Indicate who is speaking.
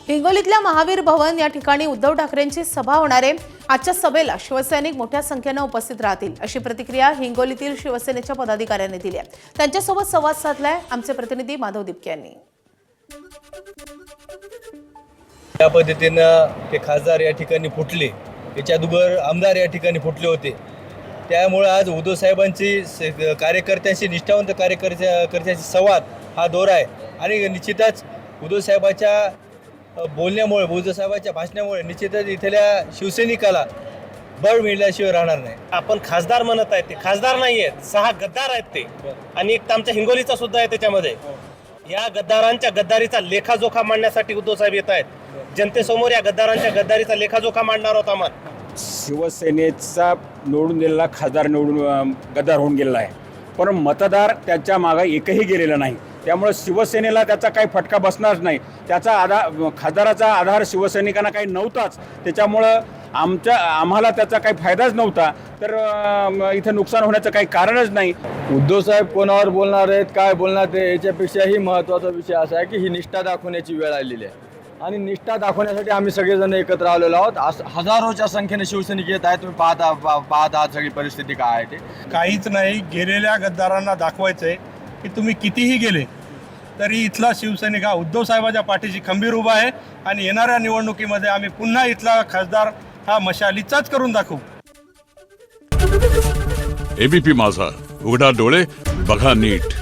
Speaker 1: हिंगोलीतल्या महावीर भवन या ठिकाणी उद्धव ठाकरेंची सभा होणार आहे। आजच्या सभेला शिवसैनिक मोठ्या संख्येने उपस्थित राहतील अशी प्रतिक्रिया हिंगोलीतील शिवसेनेच्या पदाधिकाऱ्यांनी दिली आहे। त्यांच्यासोबत संवाद साधलाय आमचे प्रतिनिधी माधव दिपके यांनी।
Speaker 2: या पद्धतीनं ते खासदार या ठिकाणी फुटले, याच्या अगोदर आमदार या ठिकाणी फुटले होते। त्यामुळे आज उद्धव साहेबांची कार्यकर्त्यांशी निष्ठावंत कार्यकर्त्यांशी संवाद हा दौरा आहे आणि निश्चितच उद्धव साहेबांच्या बोलण्यामुळे, उद्धव साहेबांच्या भाषणामुळे निश्चितच इथल्या शिवसैनिकाला बळ मिळाल्याशिवाय राहणार नाही।
Speaker 3: आपण खासदार म्हणत आहेत, ते खासदार नाही आहेत, 6 गद्दार आहेत ते, आणि एक आमच्या हिंगोलीचा सुद्धा आहे त्याच्यामध्ये। या गद्दारांच्या गद्दारीचा लेखाजोखा मांडण्यासाठी उद्धव साहेब येत आहेत। जनतेसमोर या गद्दारांच्या गद्दारीचा लेखाजोखा मांडणार आहोत आम्ही।
Speaker 4: शिवसेनेचा निवडून दिलेला खासदार गद्दार होऊन गेलेला आहे, पण मतदार त्याच्या मागे एकही गेलेला नाही। त्यामुळे शिवसेनेला त्याचा काही फटका बसणार नाही। त्याचा खासदाराचा आधार शिवसैनिकांना काही नव्हताच, त्याच्यामुळं आम्हाला त्याचा काही फायदाच नव्हता। तर इथं नुकसान होण्याचं काही कारणच नाही।
Speaker 2: उद्धव साहेब कोणावर बोलणार आहेत, काय बोलणार ते याच्यापेक्षाही महत्त्वाचा विषय असा आहे की ही निष्ठा दाखवण्याची वेळ आलेली आहे आणि निष्ठा दाखवण्यासाठी आम्ही सगळेजण एकत्र आलेलो आहोत। हजारोच्या संख्येने शिवसैनिक येत आहेत। तुम्ही पाहता सगळी परिस्थिती काय आहे ते।
Speaker 5: काहीच नाही, गेलेल्या गद्दारांना दाखवायचंय की तुम्ही कितीही गेले तरी इथला शिवसैनिक हा उद्धव साहेबांच्या पाठीशी खंबीर उभा आहे आणि येणाऱ्या निवडणुकीमध्ये आम्ही पुन्हा इथला खासदार हा मशालीचाच करून दाखवू।
Speaker 6: एबीपी माझा, उघडा डोळे बघा नीट।